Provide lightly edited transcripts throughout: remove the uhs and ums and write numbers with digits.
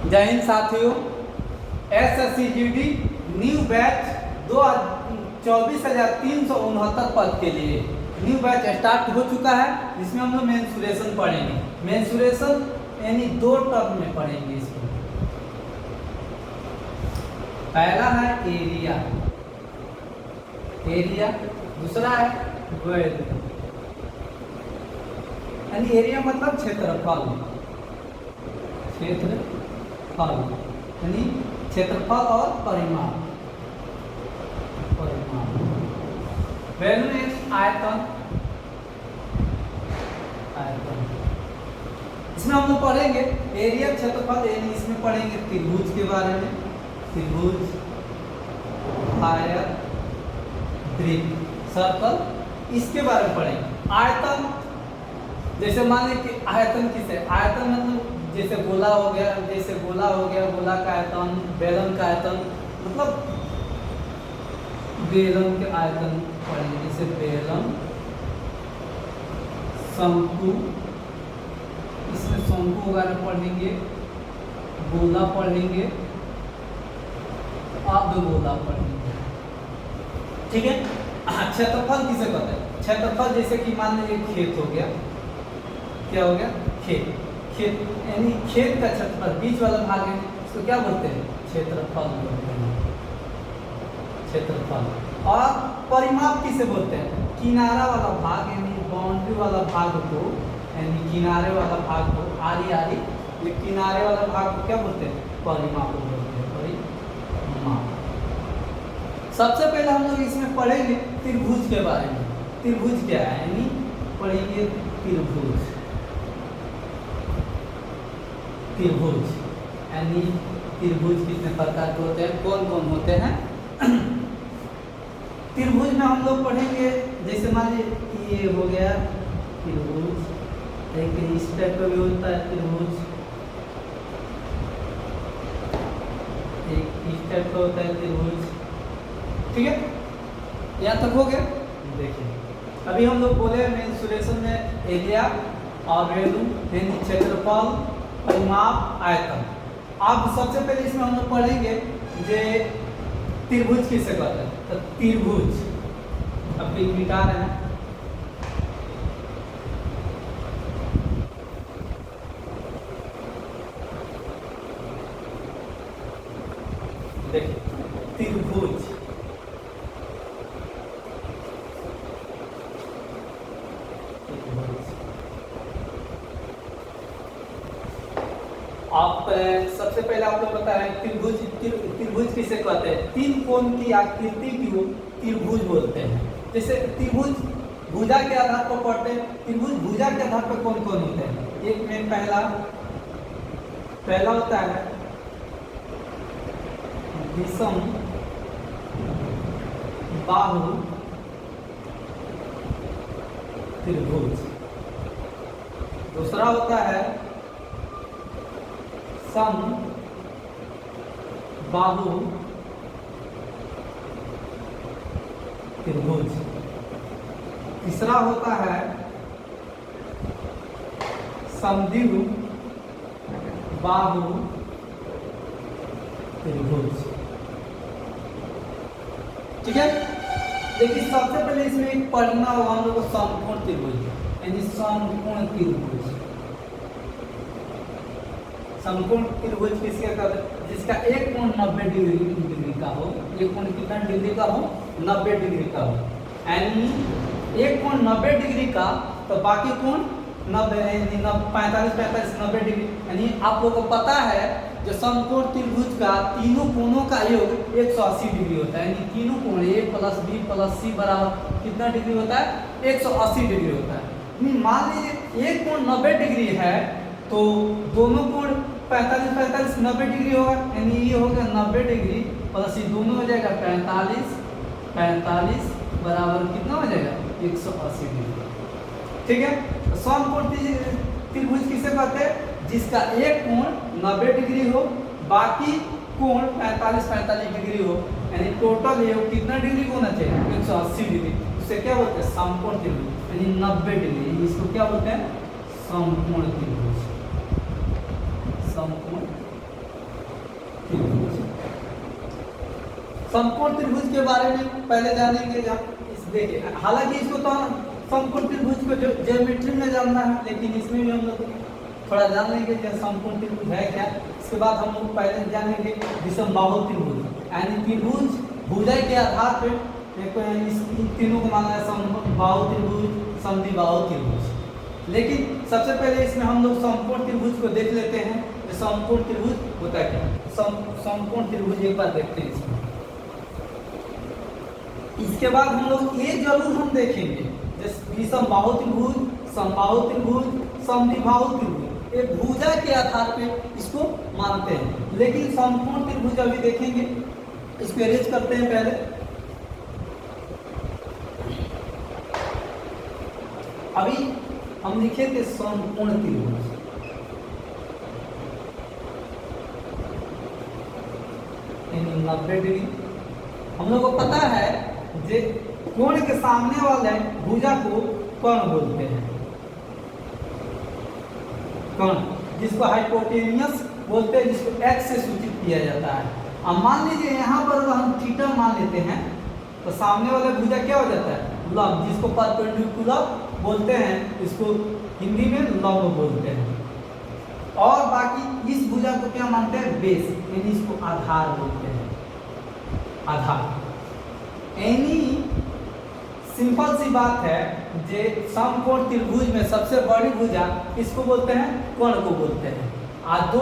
जय हिंद साथियों, SSCGD new batch 24,369 पद के लिए न्यू बैच स्टार्ट हो चुका है। जिसमें हम लोग मेंसुरेशन पढ़ेंगे। मेंसुरेशन यानी 2 टर्म में पढ़ेंगे इसको। पहला है एरिया, दूसरा है वैल्यू। यानी एरिया मतलब क्षेत्रफल यानी क्षेत्रफल और परिमाण। वैल्यू में आयतन। इसमें हम लोग पढ़ेंगे एरिया, क्षेत्रफल, यानी इसमें पढ़ेंगे त्रिभुज के बारे में। त्रिभुज, आयत, वृत्त, सर्कल, इसके बारे में पढ़ेंगे। आयतन, जैसे मान लें कि आयतन किसे, आयतन मतलब जैसे गोला हो गया, गोला का आयतन, बेलन का आयतन, मतलब बेलन के आयतन पढ़ेंगे। जैसे बेलन, शंकु, इसमें शंकु वगैरह पढ़ेंगे, गोला पढ़ेंगे, अर्धगोला पढ़ेंगे। ठीक है। क्षेत्रफल किसे कहते हैं? क्षेत्रफल जैसे कि मान लीजिए खेत हो गया, क्या हो गया? खेत यानी खेत का क्षेत्रफल, बीच वाला भाग है, इसको क्या बोलते हैं? क्षेत्रफल बोलते हैं। क्षेत्रफल। और परिमाप किसे बोलते हैं? किनारा वाला भाग यानी बाउंड्री वाला भाग को, यानी किनारे वाला भाग को, आरी ये किनारे वाला भाग को क्या बोलते हैं? परिमाप बोलते हैं। परिमाप। सबसे पहले हम लोग इसमें पढ़ेंगे त्रिभुज के बारे में। त्रिभुज क्या है? यानी पढ़ेंगे त्रिभुज यानी त्रिभुज कितने प्रकार के होते हैं, कौन कौन होते हैं। त्रिभुज में हम लोग पढ़ेंगे, जैसे मान लीजिए ये हो गया त्रिभुज, एक इस टाइप का भी होता है त्रिभुज, एक इस टाइप का होता है त्रिभुज। ठीक है, यहाँ तक हो गया। देखिए अभी हम लोग बोले मेंसुरेशन में एरिया और वैल्यू, यानी क्षेत्रफल, परिमाप, आयतन। अब सबसे पहले इसमें हम लोग पढ़ेंगे जे त्रिभुज किसे कहते हैं। तो त्रिभुज अब मिटा रहे हैं। देखिए त्रिभुज, आप सबसे पहले आप लोग बता रहे हैं त्रिभुज किसे कहते हैं? 3 कोण की आकृति को त्रिभुज बोलते हैं। जैसे त्रिभुज भुजा के आधार पर पढ़ते हैं। त्रिभुज भुजा के आधार पर कौन कौन होते हैं? एक में पहला होता है विषम बाहु त्रिभुज। दूसरा होता है सम बाहु त्रिभुज। तीसरा होता है समद्विभु बाहु त्रिभुज। ठीक है। देखिए सबसे पहले इसमें एक पढ़ना होगा हम लोग को समकोण त्रिभुज, यानी समकोण त्रिभुज। समकोण त्रिभुज किसका कहते हैं? जिसका एक कोण 90 डिग्री का हो। एक कोण कितना डिग्री का हो? 90 डिग्री का हो। यानी एक कोण 90 डिग्री का, तो बाकी कोण 45 90 डिग्री। यानी आप लोगों को पता है जो समकोण त्रिभुज का तीनों कोणों का योग 180 डिग्री होता है। यानी तीनों कोण a + b + c बराबर कितना डिग्री होता है? 180 डिग्री होता है। मान लीजिए एक कोण 90 डिग्री है, तो दोनों कोण 45 90 डिग्री होगा। यानी ये होगा 90 डिग्री प्लस ये दोनों हो जाएगा 45 बराबर कितना हो जाएगा? 180 डिग्री। ठीक है। समकोण त्रिभुज किसे कहते हैं? जिसका एक कोण 90 डिग्री हो, बाकी कोण 45 डिग्री हो। यानी टोटल ये कितना डिग्री होना चाहिए? 180 डिग्री। उसे क्या बोलते हैं? समकोण त्रिभुज, यानी 90 डिग्री। इसको क्या बोलते हैं? समकोण त्रिभुज। समकोण समकोण त्रिभुज के बारे में पहले जानेंगे। देखिए, हालांकि इसको तो हम समकोण त्रिभुज को ज्योमेट्री में जानना है, लेकिन इसमें भी हम लोग थोड़ा जान लेंगे कि समकोण त्रिभुज है क्या। इसके बाद हम लोग पहले जानेंगे विषमबाहु त्रिभुज, यानी त्रिभुज भुजा के आधार पे इन तीनों को माना है समबाहु त्रिभुज, समद्विबाहु त्रिभुज। लेकिन सबसे पहले इसमें हम लोग समकोण त्रिभुज को देख लेते हैं। समकोण त्रिभुज होता है क्या, समकोण त्रिभुज एक बार देखते हैं इसमें। इसके बाद हम लोग ये जरूर हम देखेंगे जैसे विषमबाहु त्रिभुज, समबाहु त्रिभुज, समद्विबाहु त्रिभुज, ये भुजा के आधार पे इसको मानते हैं। लेकिन समकोण त्रिभुज अभी देखेंगे, इसको अरेंज करते हैं पहले। अभी हम लिखे थे समकोण त्रिभुज, यानी 90 डिग्री। हम लोग को पता है जे कोण के सामने वाले भुजा को कर्ण बोलते हैं, कर्ण, जिसको हाइपोटेनियस बोलते हैं, जिसको एक्स से सूचित किया जाता है। अब मान लीजिए यहाँ पर हम थीटा मान लेते हैं, तो सामने वाला भुजा क्या हो जाता है, लंब, जिसको परपेंडिकुलर बोलते हैं, इसको हिंदी में लंब बोलते हैं। और बाकी इस भुजा को क्या मानते हैं, बेस, यानी इसको आधार बोलते हैं, आधार। यानी सिंपल सी बात है, जे समकोण त्रिभुज में सबसे बड़ी भुजा इसको बोलते हैं, कर्ण को बोलते हैं। और दो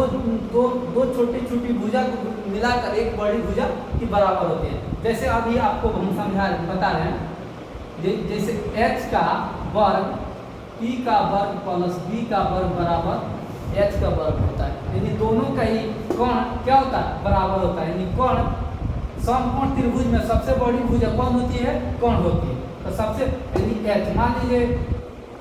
छोटी छोटी भुजा को मिलाकर एक बड़ी भुजा की बराबर होती है। जैसे अभी आपको हम बता रहे हैं, जैसे h का वर्ग p का वर्ग प्लस b का वर्ग बराबर h का वर्ग होता है, यानी दोनों का ही कोण क्या होता है, बराबर होता है। यानी कोण समकोण त्रिभुज में सबसे बड़ी भुजा कौन होती है, कोण होती है। तो सबसे यानी h, मान लीजिए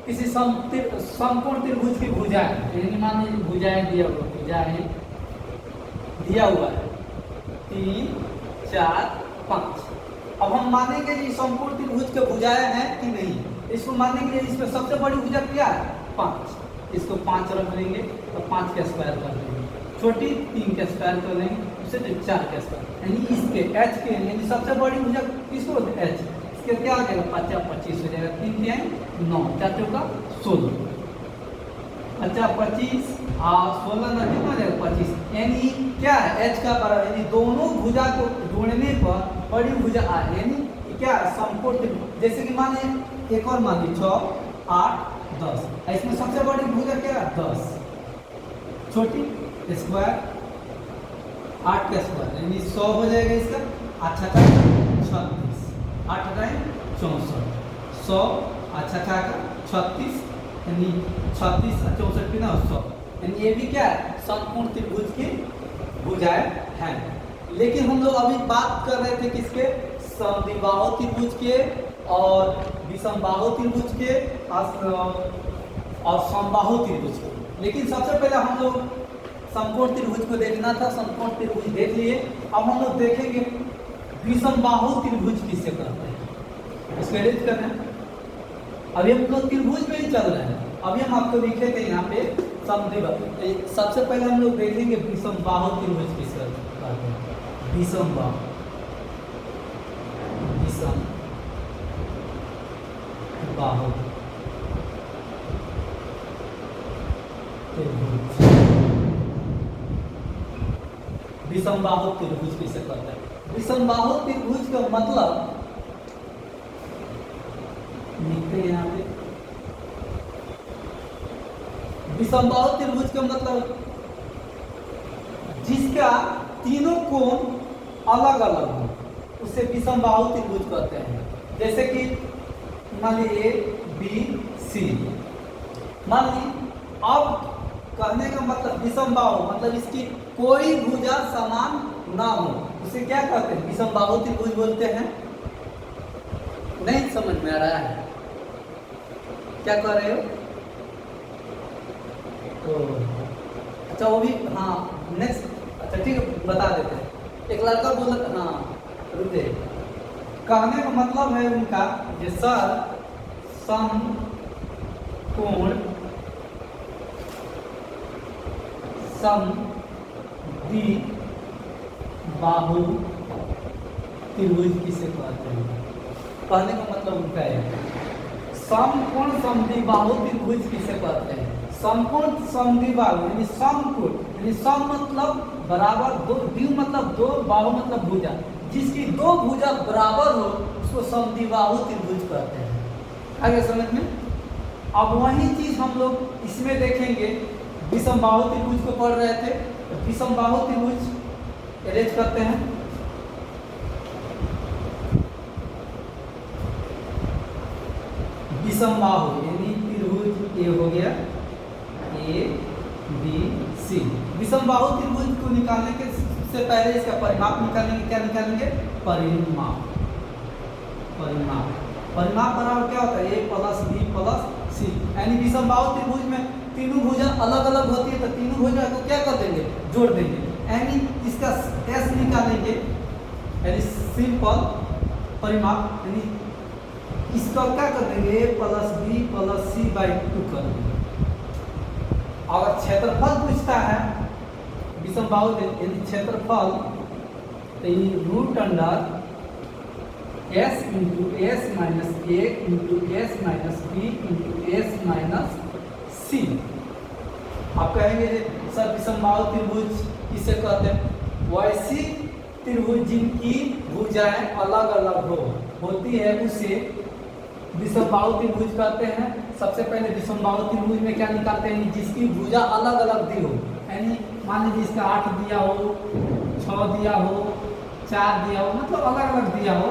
किसी समकोण त्रिभुज की भुजा है, यानी मान लीजिए भुजाएं दिया हुआ, भुजाएं दिया हुआ है 3, 4, 5। अब हम मानेंगे कि समकोण त्रिभुज के भुजाएं हैं कि नहीं, इसको मानने के लिए इसमें सबसे बड़ी भुजा क्या है, 5। इसको 5 रख लेंगे तो 5 का स्क्वायर कर लेंगे, छोटी 3 का स्क्वायर कर लेंगे, उससे 4 का स्क्वायर, यानी इसके h के, यानी सबसे बड़ी भुजा किसको बोलते हैं, h। इसके क्या हो जाएगा, 5 25 हो जाएगा, 3 क्या है 9, 4 चौका 16, 5 25 और 16 ना कितना हो जाएगा 25, यानी क्या है h का बराबर, यानी दोनों भुजा को जोड़ने पर बड़ी भुजा आ, यानी क्या है समकोण त्रिभुज। जैसे कि मान लीजिए एक और मान लीजिए 6, 8, 10, इसमें सबसे बड़ी भुजा क्या है 10, छोटी स्क्वायर 8 का स्क्वायर, यानी 100 हो जाएगा इसका, 8 का 36, 8 का 64, 100 8 का 36, यानी 36 64 की ना 100, यानी ये भी क्या है समकोण त्रिभुज की भुजाएं हैं। लेकिन हम लोग अभी बात कर रहे थे किसके, समद्विबाहु त्रिभुज के और विषमबाहु त्रिभुज के और समबाहु त्रिभुज के। लेकिन सबसे पहले हम लोग समकोण त्रिभुज को देखना था, समकोण त्रिभुज देख लिए। अब हम लोग देखेंगे विषमबाहु त्रिभुज किससे करते हैं, इसको अरेंज करना है। अभी हम लोग त्रिभुज पे ही चल रहे हैं, अभी हम आपको लिखे थे यहाँ पे समद्विबाहु। सबसे पहले हम लोग देखेंगे विषमबाहु त्रिभुज किससे करते हैं, विषमबाहु, विषमबाहु त्रिभुज, विषमबाहु त्रिभुज किसे करते हैं। विषमबाहु त्रिभुज का मतलब लिखते हैं यहाँ पे, विषमबाहु त्रिभुज का मतलब जिसका तीनों कोण अलग अलग हो, उसे विषमबाहु त्रिभुज कहते हैं। जैसे कि मान लीजिए ABC, मान ली, अब कहने का मतलब विषमबाहु मतलब इसकी कोई भुजा समान ना हो, उसे क्या कहते हैं, विषमबाहु त्रिभुज बोलते हैं। नहीं समझ में आ रहा है, क्या कह रहे हो, तो अच्छा वो भी, हाँ नेक्स्ट, अच्छा ठीक है बता देते हैं। एक लड़का बोला, हाँ रुके, कहने का मतलब है उनका ये सर समकोण समद्विबाहु त्रिभुज किसे कहते हैं? कहने का मतलब उनका है समकोण समद्विबाहु त्रिभुज किसे कहते हैं? समकोण समद्विबाहु यानी समकोण यानी सम मतलब बराबर, दो द्वि मतलब दो, बाहु मतलब भुजा, जिसकी दो भुजा बराबर हो उसको समद्विबाहु त्रिभुज कहते हैं। आगे समझ में? अब वही चीज हम लोग इसमें देखेंगे। विषमबाहु त्रिभुज को पढ़ रहे थे, तो विषमबाहु त्रिभुज अरेंज करते हैं। विषमबाहु यानी त्रिभुज ये हो गया ए बी सी। विषमबाहु त्रिभुज को निकालने के से पहले इसका परिमाप निकालेंगे। क्या निकालेंगे? परिमाप। परिमाप परिमाप बराबर क्या होता है? ए प्लस बी प्लस सी। यानी विषमबाहु त्रिभुज में तीनों भुजा अलग अलग होती है, तो तीनों भुजा को क्या कर देंगे? जोड़ देंगे। यानी इसका एस निकालेंगे, यानी सिंपल परिमाप, यानी इसका क्या कर देंगे? A plus B plus C by 2 कर देंगे। अगर क्षेत्रफल पूछता है विषमबाहु यानी क्षेत्रफल, तो root under S into S minus A into S minus B into S minus C. आप कहेंगे सर विषमबाहु त्रिभुज किसे कहते हैं? वैसी त्रिभुज जिनकी भुजाएं अलग अलग होती है उसे विषमबाहु त्रिभुज कहते हैं। सबसे पहले विषमबाहु त्रिभुज में क्या निकालते हैं? जिसकी भुजा अलग अलग दी हो, यानी मान लीजिए इसका 8 दिया हो, 6 दिया हो, 4 दिया हो, मतलब अलग अलग दिया हो,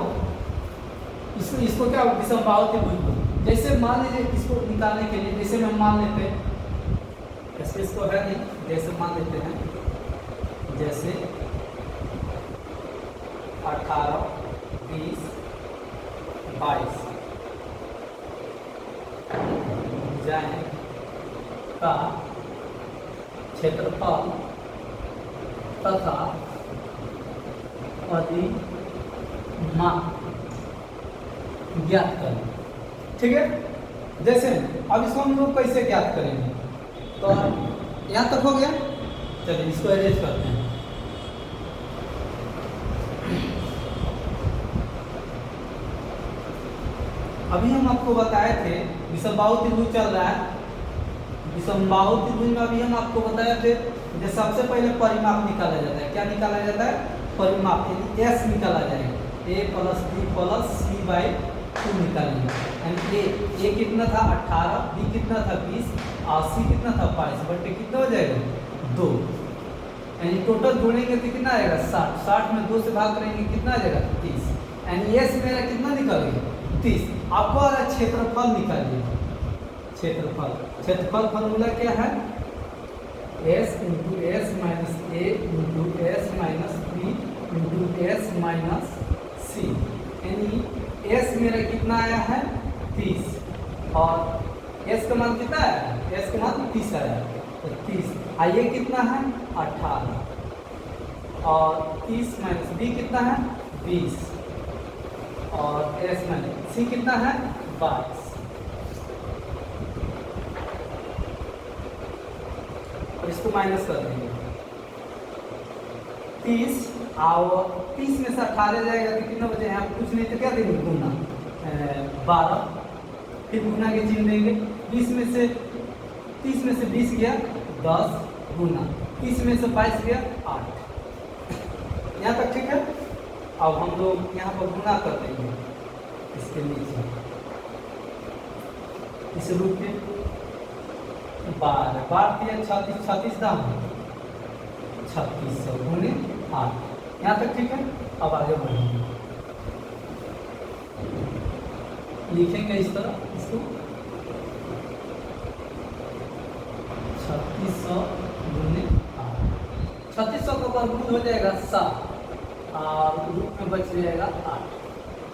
इसको क्या विषमबाहु त्रिभुज। जैसे मान लीजिए इसको निकालने के लिए, जैसे हम मान लेते हैं, ऐसे इसको है नहीं, जैसे मान लेते हैं, जैसे 18 20 22 भुजाएं का क्षेत्रफल तथा परिमाप ज्ञात करें। ठीक है? जैसे अब इसको हम लोग कैसे ज्ञात करेंगे? तो यहाँ तक हो गया। चलिए इसको अरेंज करते हैं। अभी हम आपको बताए थे विषमबाहु त्रिभुज चल रहा है। विषमबाहु त्रिभुज में अभी हम आपको बताए थे कि सबसे पहले परिमाप निकाला जाता है। क्या निकाला जाता है? परिमाप, यानी एस निकाला जाएगा। A plus B plus C by 2 निकालेंगे। यानी ए कितना था? 18, बी कितना था? 20, और सी कितना था? 22 बटे कितना हो जाएगा? 2। यानी टोटल जोड़ेंगे तो कितना आएगा? 60। 60 में 2 से भाग करेंगे कितना आ जाएगा? 30। यानी एस मेरा कितना निकल गया? 30। आपको आ रहा है क्षेत्रफल निकालिए। क्षेत्रफल फॉर्मूला क्या है? S into S minus A into S minus B into S minus C. यानी एस मेरा कितना आया है? 30, और एस का मान कितना है? एस का मान 30 आया, तो 30। ये कितना है? 18, और 30 माइनस बी कितना है? 20, और एस माइनस सी कितना है? 22। इसको माइनस कर देंगे। 30 और 30 में से 18 जाएगा तो कितना बचे? यहाँ कुछ नहीं तो क्या देंगे? गुना 12, फिर गुना के चिन्ह देंगे। 20 में से 30 में से 20 गया 10 गुना, 30 में से 22 गया 8। यहाँ तक ठीक है? अब हम लोग यहाँ पर गुना कर देंगे इसके नीचे इस रूप में 12 36 36 दाम 3600 गुणे 8। यहाँ तक ठीक है? अब आगे बढ़ेंगे, लिखेंगे इस तरह इसको 3600 गुणे 8। 3600 का वर्गमूल हो जाएगा 7 और रूप में बच जाएगा 8।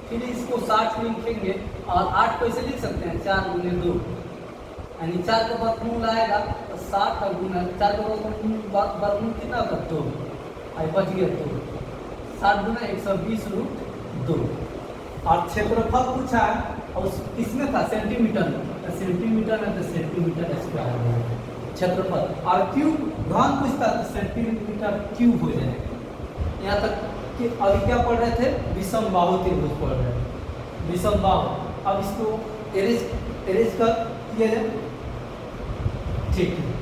फिर इसको 60 में लिखेंगे और 8 को ऐसे लिख सकते हैं 4 गुणे 2, यानी 4 का वर्गमूल आएगा तो 60 का गुना 4 का वर्गमूल कितना होगा? 2, आई बच गया 2। 60 गुना 120 रूट 2। और क्षेत्रफल पूछा है और इसमें था सेंटीमीटर में, तो सेंटीमीटर में तो सेंटीमीटर स्क्वायर क्षेत्रफल। और क्यूब घन पूछता तो सेंटीमीटर क्यूब हो जाएगा। यहाँ तक कि अभी क्या पढ़ रहे थे, विषम बाहु त्रिभुज पढ़ रहे थे, विषम बाहु। अब इसको एरेज कर किया जाए, ठीक है।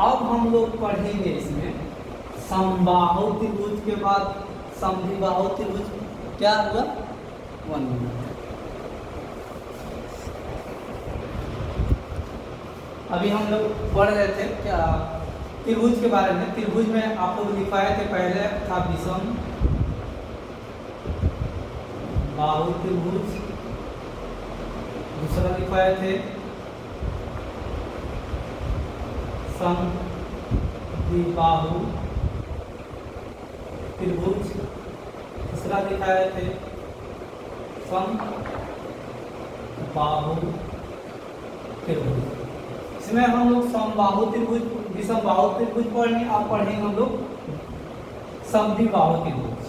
अब हम लोग पढ़ेंगे इसमें समबाहु त्रिभुज के बाद समद्विबाहु त्रिभुज क्या हुआ, 1 मिनट। अभी हम लोग पढ़ रहे थे क्या त्रिभुज के बारे में। त्रिभुज में आप लोग लिखवाए थे, पहले था विषम बाहु त्रिभुज, दूसरा लिखवाए थे समद्विबाहु त्रिभुज, तीसरा दिखाए थे समबाहु त्रिभुज। इसमें हम लोग समबाहु त्रिभुज विषमबाहु त्रिभुज पढ़ेंगे, अब पढ़ेंगे हम लोग समद्विबाहु त्रिभुज।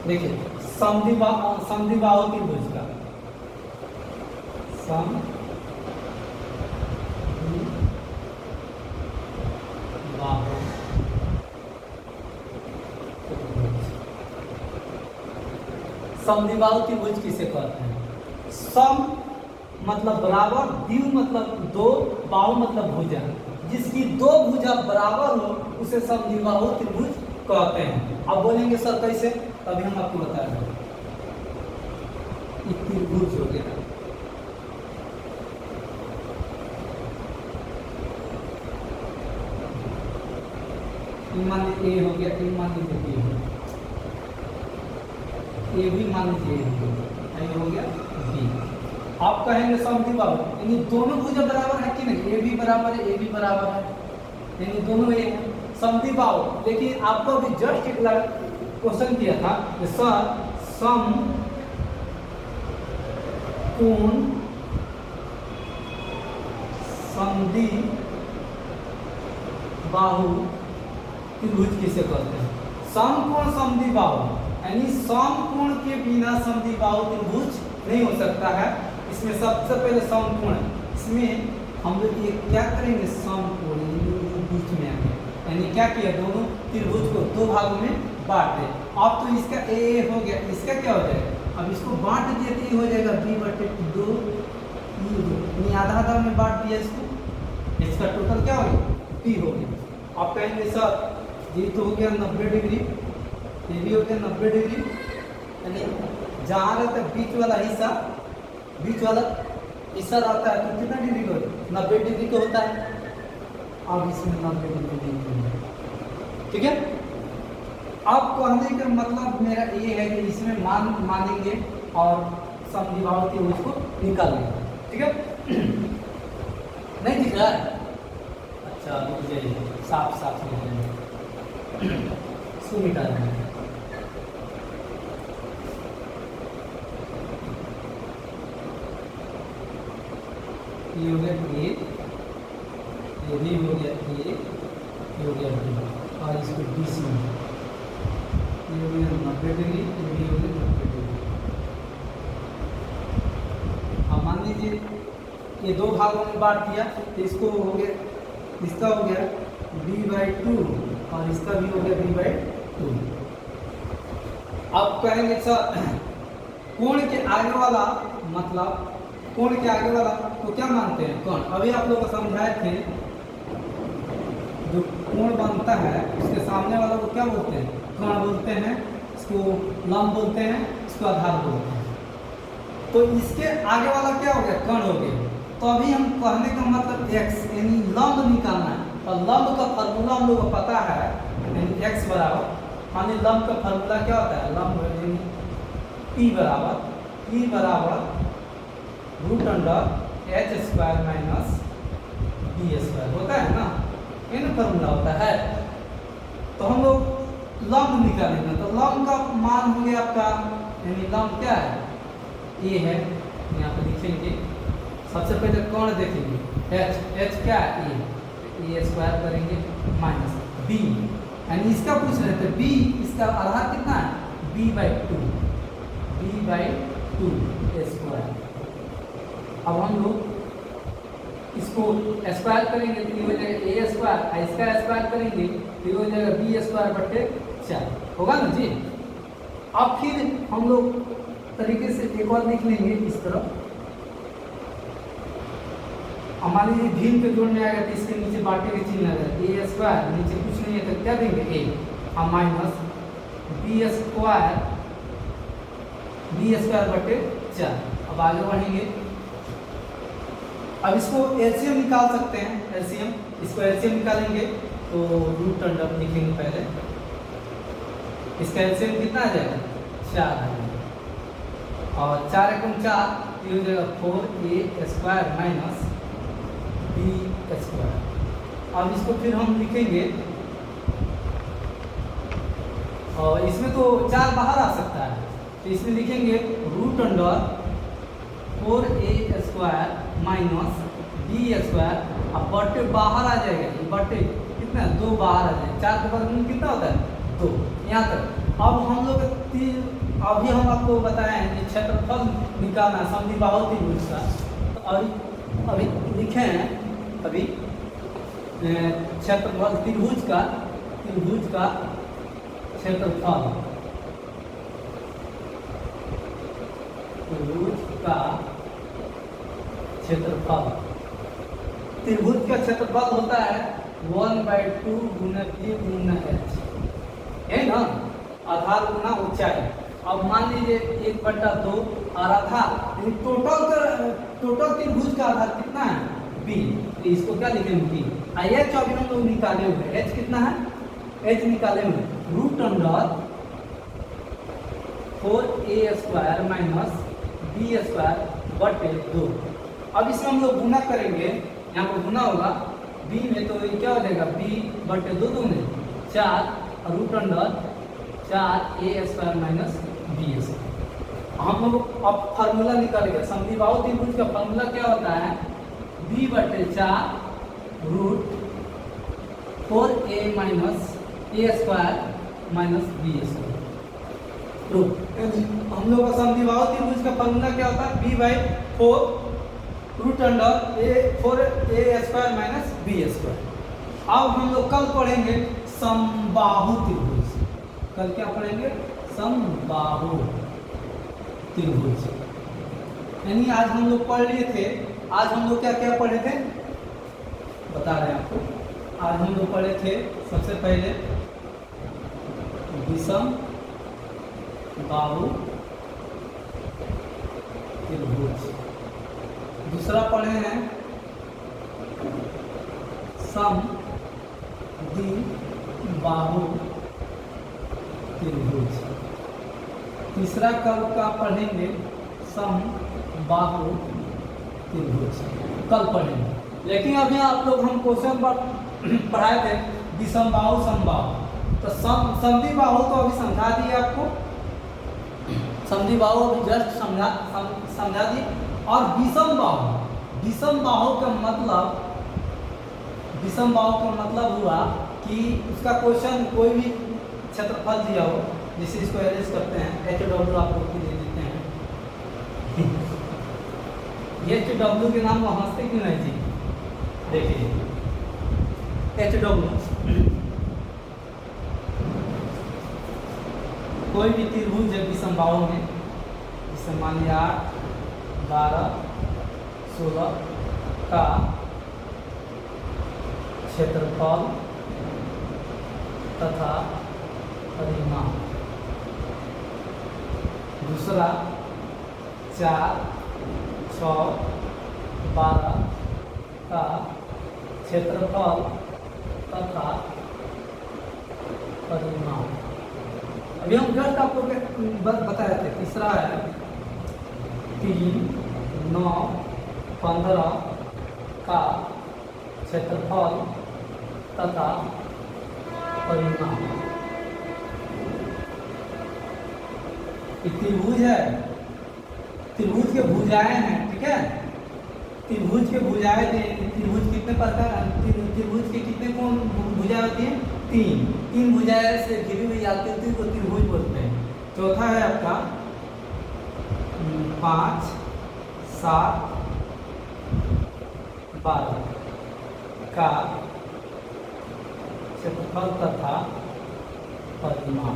देखिए समद्विबाहु त्रिभुज का समद्विबाहु त्रिभुज किसे कहते हैं? सम मतलब बराबर, द्वि मतलब दो, बाहु मतलब भुजा। जिसकी दो भुजा बराबर हो उसे समद्विबाहु त्रिभुज कहते हैं। अब बोलेंगे सर कैसे, तभी हम आपको बता रहे हैं। त्रिभुज हो गया, मान लीजिए ए हो गया, ए मान लीजिए बी हो गया, ए भी मान लीजिए ए हो गया बी। आप कहेंगे समद्विबाहु, यानी दोनों भुजा बराबर है कि नहीं, ए भी बराबर है, ए भी बराबर है, यानी दोनों ए है समद्विबाहु। लेकिन आपको अभी जस्ट एक क्वेश्चन किया था कि सर सम कोण समद्विबाहु त्रिभुज किसे कहते हैं? समकोण समद्विबाहु, यानी समकोण के बिना समद्विबाहु त्रिभुज नहीं हो सकता है। इसमें सबसे पहले समकोण, इसमें हम लोग ये क्या करेंगे, समकोण बीच में आके, यानी क्या किया, दोनों त्रिभुज को दो भागों में बांट दे। अब तो इसका ए हो गया, इसका क्या हो जाएगा, अब इसको बांट दिए तो ये हो जाएगा b/2 यानी आधा आधा में बांट दिया इसको, इसका टोटल क्या हो गया, p हो गया। आप कहेंगे सर ये तो हो गया 90 डिग्री, ये भी हो गया 90 डिग्री, यानी जहाँ रहता है बीच वाला हिस्सा रहता है तो कितना डिग्री का, 90 डिग्री का होता है। अब इसमें 90 डिग्री, ठीक है। अब कहने का मतलब मेरा ये है कि इसमें मानेंगे और समद्विबाहु त्रिभुज को निकाल लेंगे, ठीक है। नहीं दिख रहा है, अच्छा मुझे साफ लिख लेंगे, इसको निकाल देंगे। ये हो गया ए, ये भी हो गया ए, ये हो गया बी, और इसको बी सी, ये हो गया 90 डिग्री, ये भी हो गया 90 डिग्री। अब मान लीजिए ये दो भागों में बांट दिया तो इसको हो गया, इसका हो गया b/2 और इसका भी हो गया b/2। अब कहेंगे सर कोण के आगे वाला, मतलब कोण के आगे वाला तो क्या मानते हैं, कोण। अभी आप लोग को समझाए थे जो कोण बनता है उसके सामने वाला को क्या बोलते हैं, कोण बोलते हैं, इसको लंब बोलते हैं, इसको आधार बोलते हैं। तो इसके आगे वाला क्या हो गया, कोण हो गया। तो अभी हम कहने का मतलब x यानी लंब निकालना है, और लंब का फार्मूला हम लोग को पता है, यानी x बराबर, यानी लंब का फार्मूला क्या होता है, लंब यानी p बराबर √h² - b² होता है ना, ये ना फार्मूला होता है। तो हम लोग लंब निकालेंगे, तो लंब का मान हो गया आपका, यानी लंब क्या है, ये है, यहाँ पे लिखेंगे। सबसे पहले कोण देखेंगे, h क्या है, ए स्क्वायर करेंगे माइनस b, यानी इसका पूछ रहे थे b, इसका आधार कितना है b/2, b/2 स्क्वायर। अब हम लोग इसको स्क्वायर करेंगे तो ये हो जाएगा ए स्क्वायर, इसका स्क्वायर करेंगे तो ये हो जाएगा बी स्क्वायर बटे 4, होगा ना जी। अब फिर हम लोग तरीके से एक और लिख लेंगे इस तरह। हमारे लिए भीम के जोड़ में आएगा तो इसके नीचे बाटे के चिन्ह आएगा, ए स्क्वायर नीचे कुछ नहीं है तो क्या देंगे ए, और माइनस बी स्क्वायर बटे 4। अब आगे बढ़ेंगे। अब इसको एलसीएम निकाल सकते हैं, एलसीएम, इसको एलसीएम निकालेंगे तो रूट अंडर लिखेंगे पहले, इसका एलसीएम कितना आ जाएगा 4 आ जाएगा, और 4 एकम 4 ये हो जाएगा 4a square minus b square. अब इसको फिर हम लिखेंगे, और इसमें तो 4 बाहर आ सकता है तो इसमें लिखेंगे root under 4a square minus b square. अब बटे बाहर आ जाएगा, ये बटे कितना 2 बाहर आ जाएगा, 4 के वर्गमूल कितना होता है 2, यहाँ तक। अब हम लोग अभी हम आपको बताए हैं कि क्षेत्रफल निकालना समद्विबाहु त्रिभुज का, तो अभी लिखे हैं अभी क्षेत्रफल त्रिभुज का क्षेत्रफल, त्रिभुज का क्षेत्रफल होता है 1/2 गुना p गुना h, है ना, आधार गुना ऊंचाई। अब मान लीजिए 1/2 और आधार, टोटल त्रिभुज का आधार कितना है b, तो इसको क्या लिखेंगे b। h अभी हम लोग निकाले हुए, h कितना है, h निकाले हुए root under 4a square minus b square बटे 2। अब इसमें हम लोग गुना करेंगे, यहाँ पर गुना होगा b में, तो ये क्या हो जाएगा b बटे 2 दूने 4 और root under 4a square minus b square. हम लोग अब फार्मूला निकालेंगे, समद्विबाहु त्रिभुज का फार्मूला क्या होता है b बटे 4 root 4a minus a square minus b square. तो हम लोग का समद्विबाहु त्रिभुज का फार्मूला क्या होता है b/4 root under 4a square minus b square. अब हम लोग कल पढ़ेंगे समबाहु त्रिभुज, कल क्या पढ़ेंगे समबाहु त्रिभुज। यानी आज हम लोग पढ़ लिए थे, आज हम लोग क्या क्या पढ़े थे बता रहे हैं आपको। आज हम लोग पढ़े थे सबसे पहले विषम बाहु त्रिभुज, दूसरा पढ़े हैं समद्विबाहु त्रिभुज, तीसरा कल का पढ़ेंगे समबाहु त्रिभुज, कल पढ़ेंगे। लेकिन अभी आप लोग हम क्वेश्चन पर पढ़ाए थे विषमबाहु समबाहु, तो समद्विबाहु तो अभी समझा दिए आपको, समद्विबाहु अभी जस्ट समझा दिए। और विषमबाहु का मतलब हुआ कि उसका क्वेश्चन कोई भी क्षेत्रफल दिया हो, जिसे इसको अरेंज करते हैं HW आप लोग दे देते हैं HW के नाम को हंसते क्यों नहीं जी, देखिए HW कोई भी त्रिभुज है विषमबाहु में, जैसे मान लिया 8, 12, 16 का क्षेत्रफल तथा परिमाण, दूसरा 4, 6, 12 का क्षेत्रफल तथा परिमाण। अभी हम जस्ट आपको बताए थे। तीसरा है 3, 9, 15 का क्षेत्रफल तथा परिमाण। त्रिभुज है, त्रिभुज के भुजाएं हैं, ठीक है, त्रिभुज के भुजाएं, त्रिभुज कितने प्रकार, त्रिभुज के कितने कौन भुजा होती है, 3 भुजाएं से घिरी हुई आकृति को त्रिभुज बोलते हैं। चौथा है आपका 5, 7, 12 का क्षेत्रफल तथा परिमाण,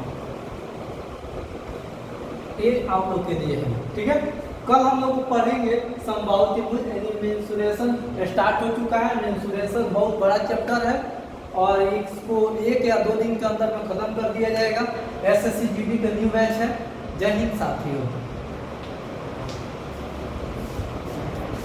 ये आप लोग के लिए है। ठीक है, कल हम लोग पढ़ेंगे समबाहु त्रिभुज, यानी मेंसुरेशन स्टार्ट हो चुका है। मेंसुरेशन बहुत बड़ा चैप्टर है और इसको 1 या 2 दिन के अंदर में खत्म कर दिया जाएगा। SSC GD का न्यू बैच है। जय हिंद साथियों।